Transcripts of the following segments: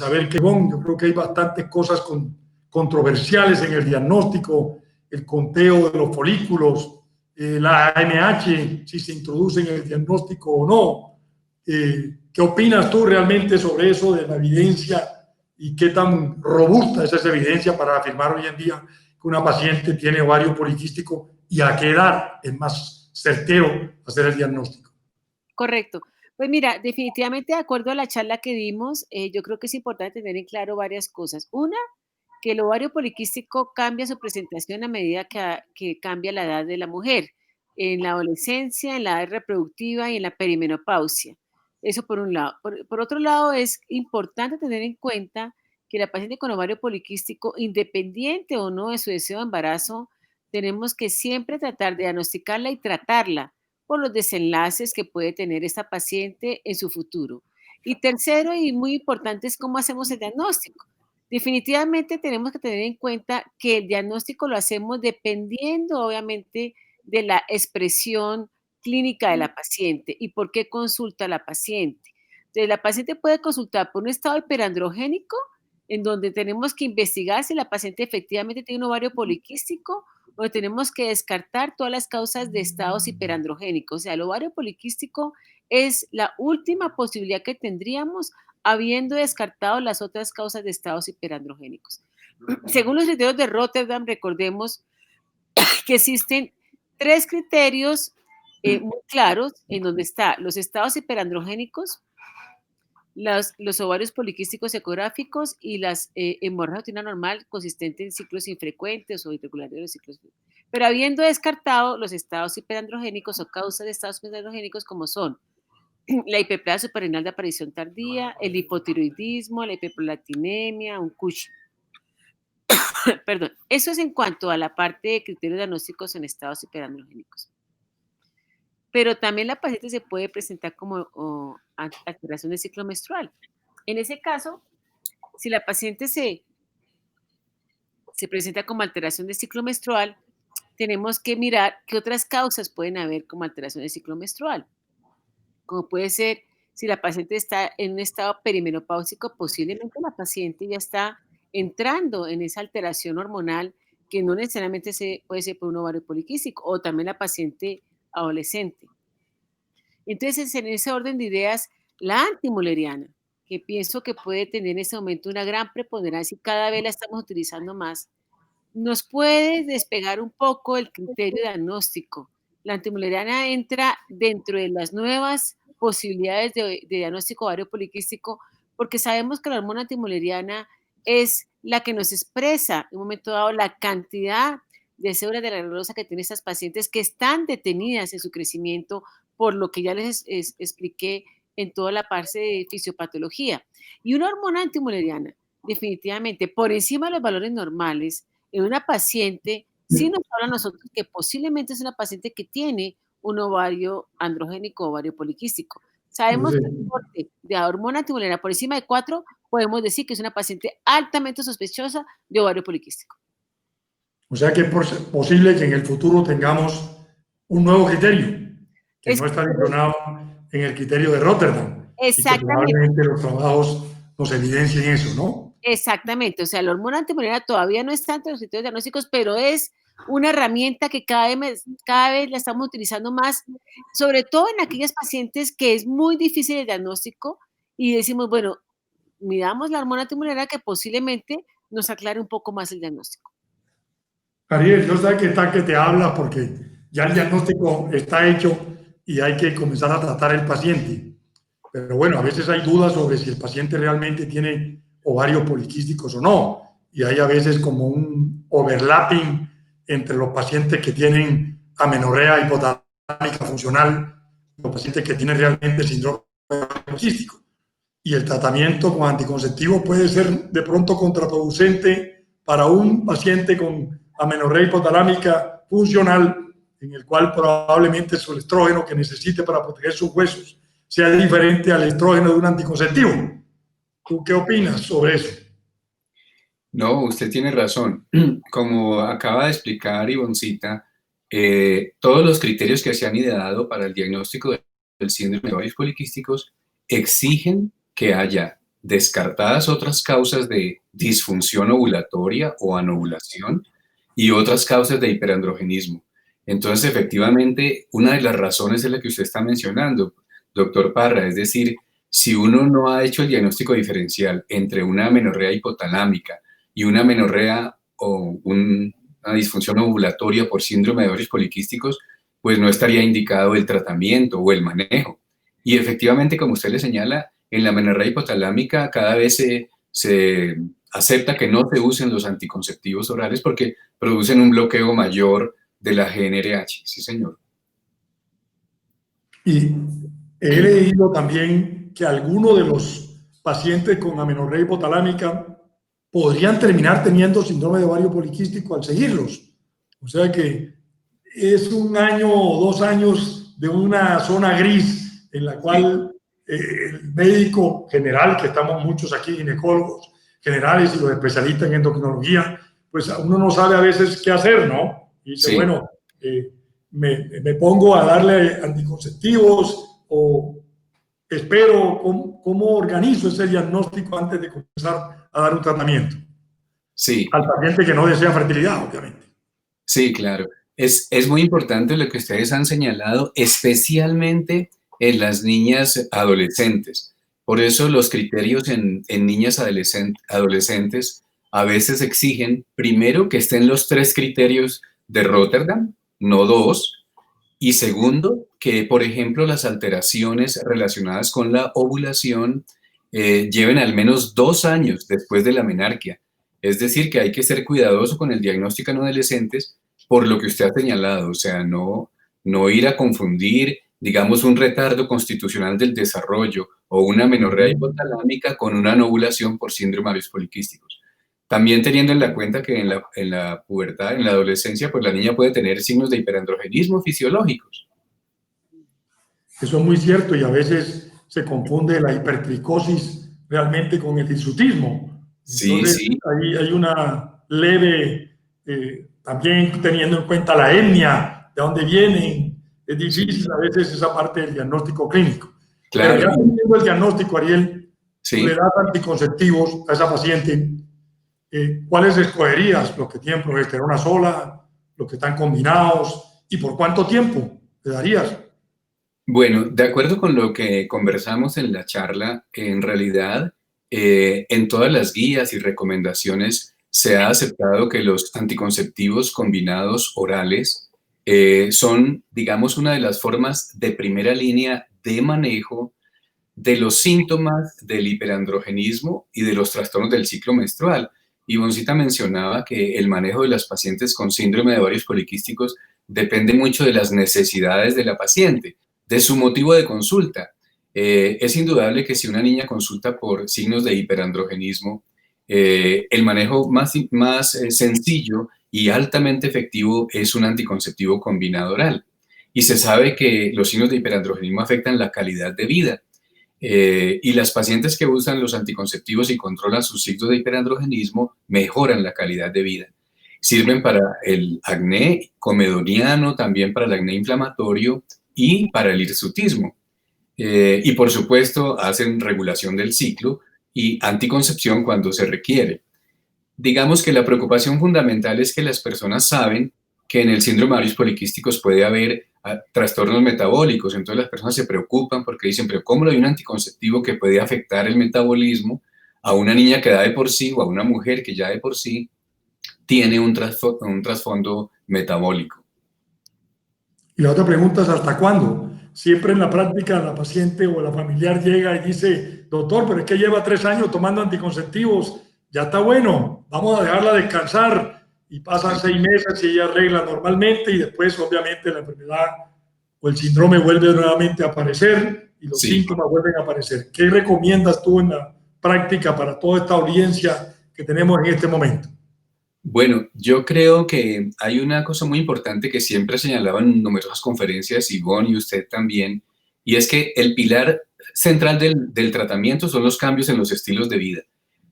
Isabel Quebón. Yo creo que hay bastantes cosas controversiales en el diagnóstico, el conteo de los folículos, la AMH, si se introduce en el diagnóstico o no. ¿Qué opinas tú realmente sobre eso de la evidencia y qué tan robusta es esa evidencia para afirmar hoy en día que una paciente tiene ovario poliquístico y a qué edad es más certero hacer el diagnóstico? Correcto. Pues mira, definitivamente de acuerdo a la charla que dimos, yo creo que es importante tener en claro varias cosas. Una, que el ovario poliquístico cambia su presentación a medida que cambia la edad de la mujer, en la adolescencia, en la edad reproductiva y en la perimenopausia. Eso por un lado. Por otro lado, es importante tener en cuenta que la paciente con ovario poliquístico, independiente o no de su deseo de embarazo, tenemos que siempre tratar de diagnosticarla y tratarla por los desenlaces que puede tener esta paciente en su futuro. Y tercero, y muy importante, es cómo hacemos el diagnóstico. Definitivamente tenemos que tener en cuenta que el diagnóstico lo hacemos dependiendo, obviamente, de la expresión clínica de la paciente y por qué consulta la paciente. Entonces, la paciente puede consultar por un estado hiperandrogénico, en donde tenemos que investigar si la paciente efectivamente tiene un ovario poliquístico, o tenemos que descartar todas las causas de estados hiperandrogénicos. O sea, el ovario poliquístico es la última posibilidad que tendríamos habiendo descartado las otras causas de estados hiperandrogénicos. Según los criterios de Rotterdam, recordemos que existen 3 criterios muy claros en donde están los estados hiperandrogénicos, los ovarios poliquísticos ecográficos y las hemorragia uterina normal consistente en ciclos infrecuentes o irregulares de los ciclos. Pero habiendo descartado los estados hiperandrogénicos o causas de estados hiperandrogénicos como son la hiperplasia suprarrenal de aparición tardía, el hipotiroidismo, la hiperprolactinemia, un Cushing. Perdón, eso es en cuanto a la parte de criterios diagnósticos en estados hiperandrogénicos. Pero también la paciente se puede presentar como alteración del ciclo menstrual. En ese caso, si la paciente se presenta como alteración del ciclo menstrual, tenemos que mirar qué otras causas pueden haber como alteración del ciclo menstrual. Como puede ser, si la paciente está en un estado perimenopáusico, posiblemente la paciente ya está entrando en esa alteración hormonal que no necesariamente puede ser por un ovario poliquístico, o también la paciente adolescente. Entonces, en ese orden de ideas, la antimuleriana, que pienso que puede tener en ese momento una gran preponderancia y cada vez la estamos utilizando más, nos puede despegar un poco el criterio diagnóstico. La antimuleriana entra dentro de las nuevas posibilidades de diagnóstico ovario poliquístico porque sabemos que la hormona antimuleriana es la que nos expresa en un momento dado la cantidad de células de la granulosa que tienen estas pacientes que están detenidas en su crecimiento por lo que ya les expliqué en toda la parte de fisiopatología. Y una hormona antimuleriana, definitivamente, por encima de los valores normales, en una paciente, sí nos habla a nosotros que posiblemente es una paciente que tiene un ovario androgénico, ovario poliquístico. Sabemos que el corte de la hormona antimuleriana por encima de 4, podemos decir que es una paciente altamente sospechosa de ovario poliquístico. O sea que es posible que en el futuro tengamos un nuevo criterio que no está mencionado en el criterio de Rotterdam. Exactamente. Y que probablemente los trabajos nos evidencien eso, ¿no? Exactamente. O sea, la hormona antimuleriana todavía no está entre los criterios diagnósticos, pero es una herramienta que cada vez la estamos utilizando más, sobre todo en aquellas pacientes que es muy difícil el diagnóstico y decimos, bueno, miramos la hormona antimuleriana que posiblemente nos aclare un poco más el diagnóstico. Ariel, yo sé que está que te habla porque ya el diagnóstico está hecho y hay que comenzar a tratar al paciente. Pero bueno, a veces hay dudas sobre si el paciente realmente tiene ovarios poliquísticos o no. Y hay a veces como un overlapping entre los pacientes que tienen amenorrea hipotalámica funcional y los pacientes que tienen realmente síndrome poliquístico. Y el tratamiento con anticonceptivos puede ser de pronto contraproducente para un paciente con amenorrea hipotalámica funcional, en el cual probablemente su estrógeno que necesite para proteger sus huesos sea diferente al estrógeno de un anticonceptivo. ¿Tú qué opinas sobre eso? No, usted tiene razón. Como acaba de explicar Ivoncita, todos los criterios que se han ideado para el diagnóstico del síndrome de ovarios poliquísticos exigen que haya descartadas otras causas de disfunción ovulatoria o anovulación y otras causas de hiperandrogenismo. Entonces, efectivamente, una de las razones es la que usted está mencionando, doctor Parra, es decir, si uno no ha hecho el diagnóstico diferencial entre una amenorrea hipotalámica y una amenorrea o una disfunción ovulatoria por síndrome de ovarios poliquísticos, pues no estaría indicado el tratamiento o el manejo. Y efectivamente, como usted le señala, en la amenorrea hipotalámica cada vez se acepta que no se usen los anticonceptivos orales porque producen un bloqueo mayor de la GnRH. Sí, señor. Y he leído también que algunos de los pacientes con amenorrea hipotalámica podrían terminar teniendo síndrome de ovario poliquístico al seguirlos. O sea que es un año o 2 años de una zona gris en la cual el médico general, que estamos muchos aquí, ginecólogos generales y los especialistas en endocrinología, pues uno no sabe a veces qué hacer, ¿no? Y dice, Sí. bueno, me pongo a darle anticonceptivos o espero, ¿cómo organizo ese diagnóstico antes de comenzar a dar un tratamiento? Sí. Al paciente que no desea fertilidad, obviamente. Sí, claro. Es muy importante lo que ustedes han señalado, especialmente en las niñas adolescentes. Por eso los criterios en niñas adolescentes a veces exigen, primero, que estén los 3 criterios de Rotterdam, no 2, y segundo, que, por ejemplo, las alteraciones relacionadas con la ovulación lleven al menos 2 años después de la menarquia. Es decir, que hay que ser cuidadoso con el diagnóstico en adolescentes por lo que usted ha señalado, o sea, no ir a confundir, digamos, un retardo constitucional del desarrollo o una amenorrea hipotalámica con una anovulación por síndrome de ovarios poliquísticos. También teniendo en la cuenta que en la pubertad, en la adolescencia, pues la niña puede tener signos de hiperandrogenismo fisiológicos. Eso es muy cierto y a veces se confunde la hipertricosis realmente con el hirsutismo. Entonces, Sí. hay una leve, también teniendo en cuenta la etnia, de dónde vienen, es difícil a veces esa parte del diagnóstico clínico. Claro. Pero ya teniendo el diagnóstico, Ariel, Sí. tú le das anticonceptivos a esa paciente, ¿cuáles escogerías? ¿Los que tienen progesterona sola, los que están combinados y por cuánto tiempo le darías? Bueno, de acuerdo con lo que conversamos en la charla, en realidad, en todas las guías y recomendaciones se ha aceptado que los anticonceptivos combinados orales son, digamos, una de las formas de primera línea de manejo de los síntomas del hiperandrogenismo y de los trastornos del ciclo menstrual. Ivoncita mencionaba que el manejo de las pacientes con síndrome de ovarios poliquísticos depende mucho de las necesidades de la paciente, de su motivo de consulta. Es indudable que si una niña consulta por signos de hiperandrogenismo, el manejo más sencillo y altamente efectivo es un anticonceptivo combinado oral. Y se sabe que los signos de hiperandrogenismo afectan la calidad de vida. Y las pacientes que usan los anticonceptivos y controlan sus signos de hiperandrogenismo mejoran la calidad de vida. Sirven para el acné comedoniano, también para el acné inflamatorio y para el hirsutismo. Y por supuesto hacen regulación del ciclo y anticoncepción cuando se requiere. Digamos que la preocupación fundamental es que las personas saben que en el síndrome de ovarios poliquísticos puede haber trastornos metabólicos, entonces las personas se preocupan porque dicen, pero ¿cómo hay un anticonceptivo que puede afectar el metabolismo a una niña que da de por sí o a una mujer que ya de por sí tiene un trasfondo metabólico? Y la otra pregunta es, ¿hasta cuándo? Siempre en la práctica la paciente o la familiar llega y dice, doctor, pero es que lleva 3 años tomando anticonceptivos, ya está bueno, vamos a dejarla descansar. Y pasan 6 meses y ella arregla normalmente y después obviamente la enfermedad o el síndrome vuelve nuevamente a aparecer y los síntomas vuelven a aparecer. ¿Qué recomiendas tú en la práctica para toda esta audiencia que tenemos en este momento? Bueno, yo creo que hay una cosa muy importante que siempre señalaba en numerosas conferencias, Ivonne y usted también, y es que el pilar central del tratamiento son los cambios en los estilos de vida.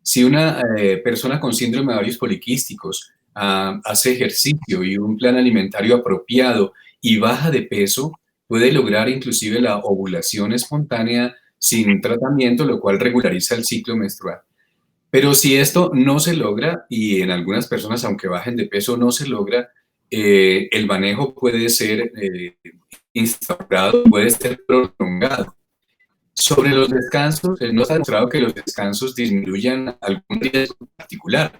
Si una persona con síndrome de ovarios poliquísticos hace ejercicio y un plan alimentario apropiado y baja de peso, puede lograr inclusive la ovulación espontánea sin tratamiento, lo cual regulariza el ciclo menstrual. Pero si esto no se logra, y en algunas personas, aunque bajen de peso, no se logra, el manejo puede ser instaurado, puede ser prolongado. Sobre los descansos, no se ha demostrado que los descansos disminuyan algún riesgo particular.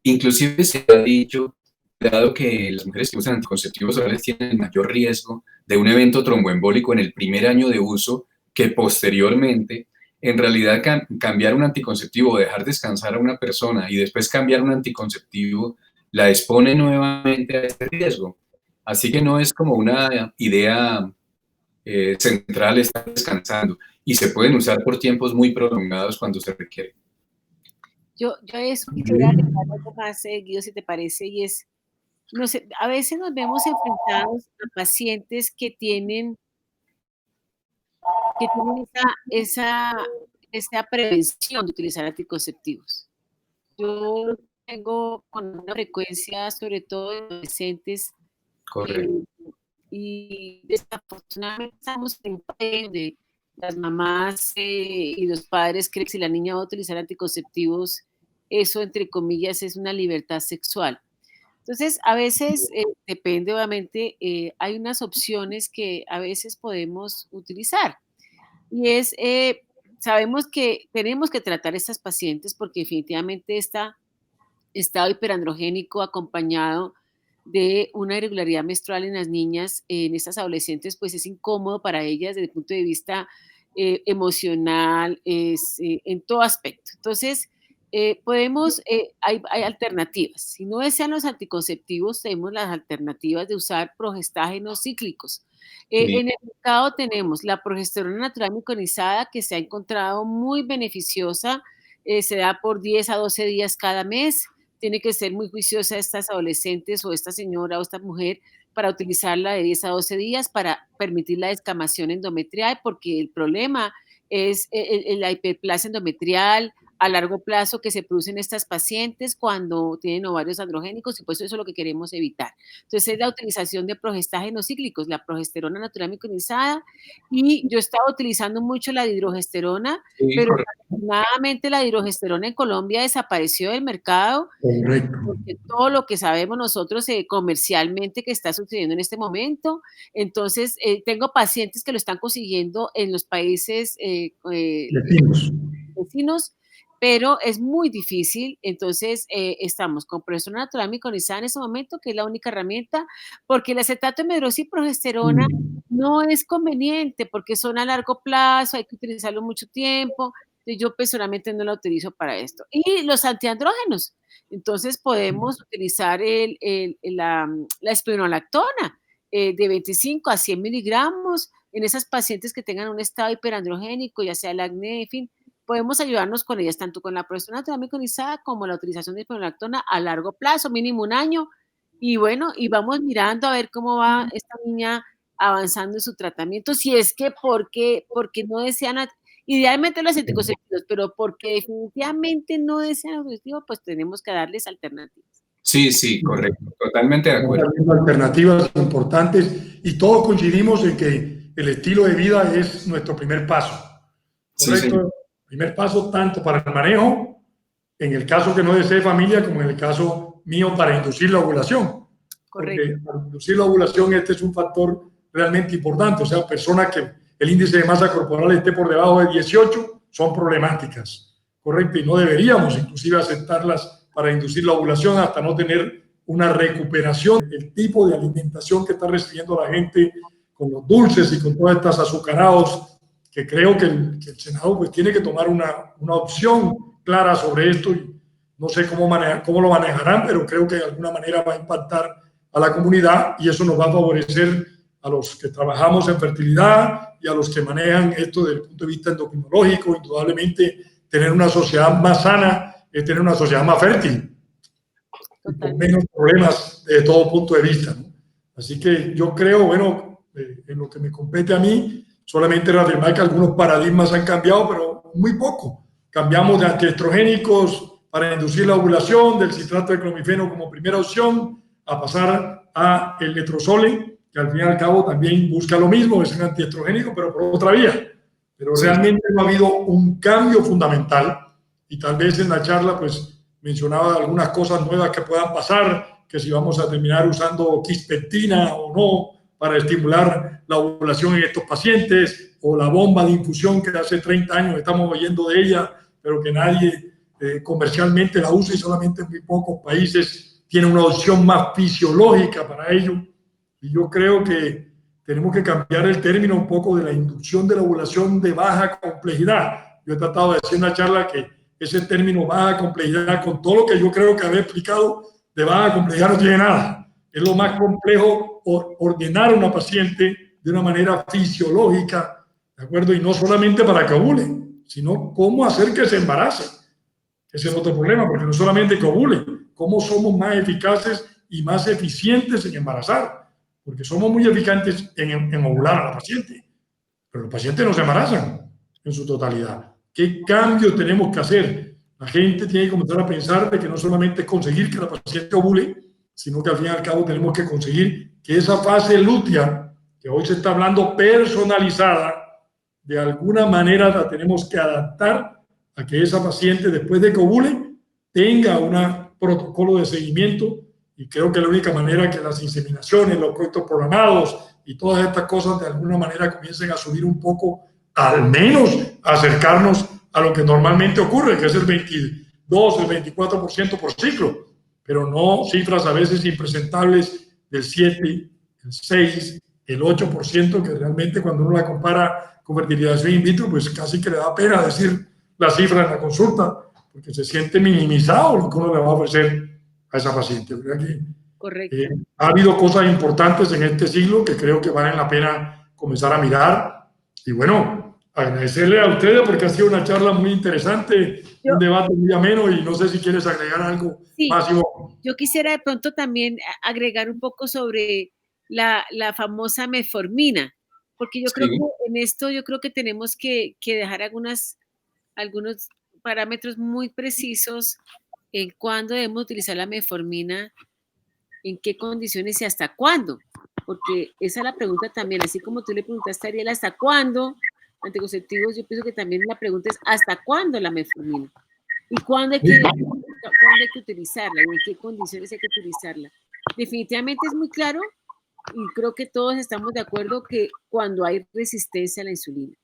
Inclusive se ha dicho, dado que las mujeres que usan anticonceptivos orales tienen el mayor riesgo de un evento tromboembólico en el primer año de uso, que posteriormente, en realidad, cambiar un anticonceptivo o dejar descansar a una persona y después cambiar un anticonceptivo la expone nuevamente a este riesgo. Así que no es como una idea central estar descansando, y se pueden usar por tiempos muy prolongados cuando se requiere. Yo eso quisiera agregar algo más, Guido, si te parece, y es, no sé, a veces nos vemos enfrentados a pacientes que tienen esa prevención de utilizar anticonceptivos. Yo tengo con una frecuencia, sobre todo en adolescentes, Correcto. eh, y desafortunadamente estamos en un país donde las mamás y los padres creen que si la niña va a utilizar anticonceptivos, eso, entre comillas, es una libertad sexual. Entonces, a veces, depende, obviamente, hay unas opciones que a veces podemos utilizar. Y es, sabemos que tenemos que tratar a estas pacientes porque definitivamente este estado hiperandrogénico acompañado de una irregularidad menstrual en las niñas, en estas adolescentes, pues es incómodo para ellas desde el punto de vista emocional, en todo aspecto. Entonces, hay alternativas. Si no desean los anticonceptivos, tenemos las alternativas de usar progestágenos cíclicos. Sí, En el mercado tenemos la progesterona natural miconizada, que se ha encontrado muy beneficiosa, se da por 10 a 12 días cada mes. Tiene que ser muy juiciosa estas adolescentes o esta señora o esta mujer para utilizarla de 10 a 12 días para permitir la descamación endometrial, porque el problema es la hiperplasia endometrial a largo plazo que se produce en estas pacientes cuando tienen ovarios androgénicos, y pues eso es lo que queremos evitar. Entonces, es la utilización de progestágenos cíclicos, la progesterona natural miconizada, y yo estaba utilizando mucho la dihidrogesterona, sí, pero correcto. desafortunadamente la hidrogesterona en Colombia desapareció del mercado, Correcto. porque todo lo que sabemos nosotros comercialmente que está sucediendo en este momento. Entonces, tengo pacientes que lo están consiguiendo en los países Decimos. vecinos, pero es muy difícil. Entonces, estamos con progesterona natural miconizada en ese momento, que es la única herramienta, porque el acetato de medroxiprogesterona no es conveniente, porque son a largo plazo, hay que utilizarlo mucho tiempo. Yo personalmente no la utilizo para esto. Y los antiandrógenos. Entonces, podemos utilizar la espironolactona de 25 a 100 miligramos en esas pacientes que tengan un estado hiperandrogénico, ya sea el acné, en fin. Podemos ayudarnos con ellas, tanto con la progesterona natural miconizada como la utilización de espironolactona a largo plazo, mínimo un año. Y bueno, y vamos mirando a ver cómo va esta niña avanzando en su tratamiento. Si es que, porque no desean, idealmente los anticonceptivos, pero porque definitivamente no desean anticonceptivos, pues tenemos que darles alternativas. Sí, sí, correcto. Totalmente de acuerdo. Alternativas importantes y todos coincidimos en que el estilo de vida es nuestro primer paso. Sí, señor. ¿Correcto? Primer paso tanto para el manejo, en el caso que no desee familia, como en el caso mío para inducir la ovulación. Correcto. Porque para inducir la ovulación este es un factor realmente importante. O sea, personas que el índice de masa corporal esté por debajo de 18 son problemáticas. Correcto. Y no deberíamos inclusive aceptarlas para inducir la ovulación hasta no tener una recuperación del tipo de alimentación que está recibiendo la gente con los dulces y con todas estas azucarados, que creo que el Senado pues tiene que tomar una opción clara sobre esto, y no sé cómo lo manejarán, pero creo que de alguna manera va a impactar a la comunidad, y eso nos va a favorecer a los que trabajamos en fertilidad y a los que manejan esto desde el punto de vista endocrinológico. Indudablemente, tener una sociedad más sana es tener una sociedad más fértil y con menos problemas de todo punto de vista, ¿no? Así que yo creo, bueno, en lo que me compete a mí, solamente reafirmar que algunos paradigmas han cambiado, pero muy poco. Cambiamos de antiestrogénicos para inducir la ovulación, del citrato de clomifeno como primera opción, a pasar a el letrozole, que al fin y al cabo también busca lo mismo, es un antiestrogénico, pero por otra vía. pero Sí. realmente no ha habido un cambio fundamental y tal vez en la charla pues mencionaba algunas cosas nuevas que puedan pasar, que si vamos a terminar usando quispectina o no para estimular la ovulación en estos pacientes, o la bomba de infusión que hace 30 años estamos oyendo de ella, pero que nadie comercialmente la usa y solamente en muy pocos países tiene una opción más fisiológica para ello. Y yo creo que tenemos que cambiar el término un poco de la inducción de la ovulación de baja complejidad. Yo he tratado de decir en la charla que ese término baja complejidad, con todo lo que yo creo que había explicado de baja complejidad, no tiene nada. Es lo más complejo ordenar a una paciente de una manera fisiológica, ¿de acuerdo? Y no solamente para que ovule, sino cómo hacer que se embarace. Ese es otro problema, porque no solamente que ovule, cómo somos más eficaces y más eficientes en embarazar, porque somos muy eficaces en ovular a la paciente, pero los pacientes no se embarazan en su totalidad. ¿Qué cambios tenemos que hacer? La gente tiene que comenzar a pensar de que no solamente es conseguir que la paciente ovule, sino que al fin y al cabo tenemos que conseguir que esa fase lútea, que hoy se está hablando personalizada, de alguna manera la tenemos que adaptar a que esa paciente después de que ovule tenga un protocolo de seguimiento, y creo que la única manera que las inseminaciones, los coitos programados y todas estas cosas de alguna manera comiencen a subir un poco, al menos acercarnos a lo que normalmente ocurre, que es el 22, el 24% por ciclo, pero no cifras a veces impresentables del 7, el 6, el 8%, que realmente cuando uno la compara con fertilización in vitro, pues casi que le da pena decir la cifra en la consulta, porque se siente minimizado lo que uno le va a ofrecer a esa paciente. Correcto. Ha habido cosas importantes en este siglo que creo que valen la pena comenzar a mirar. Y bueno, agradecerle a ustedes porque ha sido una charla muy interesante, un debate muy ameno, y no sé si quieres agregar algo más. Yo quisiera de pronto también agregar un poco sobre la famosa metformina, porque yo creo que en esto yo creo que tenemos que dejar algunos parámetros muy precisos en cuándo debemos utilizar la metformina, en qué condiciones y hasta cuándo, porque esa es la pregunta también, así como tú le preguntaste a Ariel hasta cuándo anticonceptivos, yo pienso que también la pregunta es hasta cuándo la metformina y cuándo hay que utilizarla y en qué condiciones hay que utilizarla. Definitivamente es muy claro y creo que todos estamos de acuerdo que cuando hay resistencia a la insulina,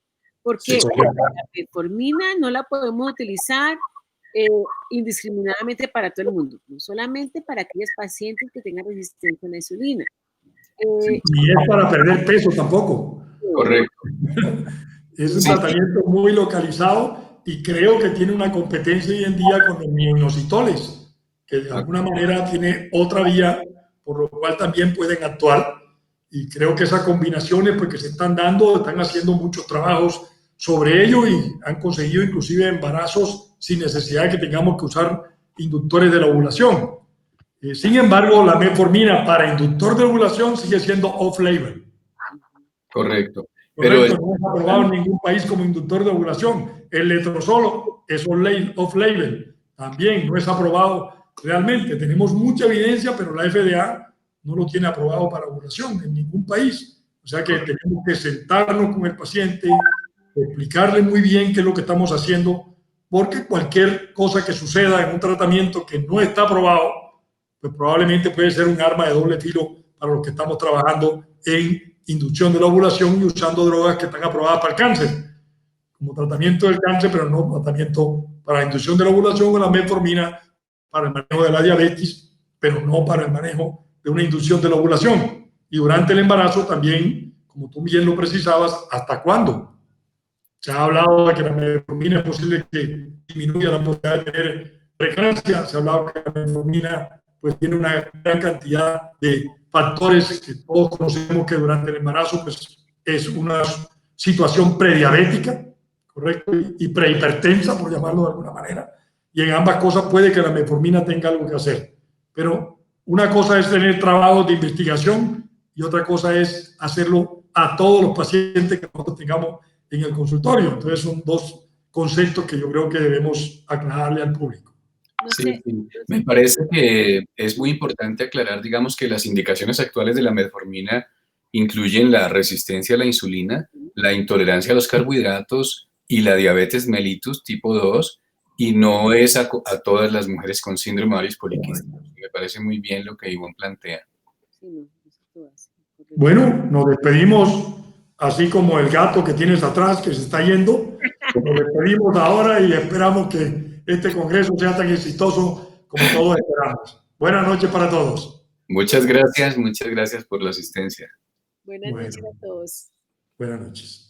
porque la metformina no la podemos utilizar indiscriminadamente para todo el mundo, no solamente para aquellos pacientes que tengan resistencia a la insulina. Ni es para perder peso tampoco. Correcto. Es un tratamiento muy localizado y creo que tiene una competencia hoy en día con los mioinositoles, que de alguna manera tiene otra vía por lo cual también pueden actuar. Y creo que esas combinaciones pues, que se están dando, están haciendo muchos trabajos sobre ello y han conseguido inclusive embarazos sin necesidad de que tengamos que usar inductores de la ovulación. Sin embargo, la metformina para inductor de ovulación sigue siendo off-label. Correcto. Correcto, no es aprobado en ningún país como inductor de ovulación. El letrozolo es off-label, también no es aprobado realmente. Tenemos mucha evidencia, pero la FDA no lo tiene aprobado para ovulación en ningún país. O sea que tenemos que sentarnos con el paciente, explicarle muy bien qué es lo que estamos haciendo, porque cualquier cosa que suceda en un tratamiento que no está aprobado, pues probablemente puede ser un arma de doble filo para los que estamos trabajando en inducción de la ovulación y usando drogas que están aprobadas para el cáncer, como tratamiento del cáncer, pero no tratamiento para la inducción de la ovulación, o la metformina para el manejo de la diabetes, pero no para el manejo de una inducción de la ovulación. Y durante el embarazo también, como tú bien lo precisabas, ¿hasta cuándo? Se ha hablado de que la metformina es posible que disminuya la posibilidad de tener preeclampsia, se ha hablado que la metformina pues tiene una gran cantidad de factores que todos conocemos que durante el embarazo pues, es una situación prediabética, ¿correcto? Y prehipertensa, por llamarlo de alguna manera. Y en ambas cosas puede que la metformina tenga algo que hacer. Pero una cosa es tener trabajos de investigación y otra cosa es hacerlo a todos los pacientes que nosotros tengamos en el consultorio. Entonces son dos conceptos que yo creo que debemos aclararle al público. Sí, sí. Me parece que es muy importante aclarar, digamos, que las indicaciones actuales de la metformina incluyen la resistencia a la insulina, la intolerancia a los carbohidratos y la diabetes mellitus tipo 2, y no es a todas las mujeres con síndrome de ovarios poliquísticos. Me parece muy bien lo que Ivonne plantea. Sí, no, eso es todo así, correcto. Bueno, nos despedimos así como el gato que tienes atrás que se está yendo. Nos despedimos ahora y esperamos que este congreso sea tan exitoso como todos esperamos. Buenas noches para todos. Muchas gracias por la asistencia. Buenas noches Bueno, a todos. buenas noches.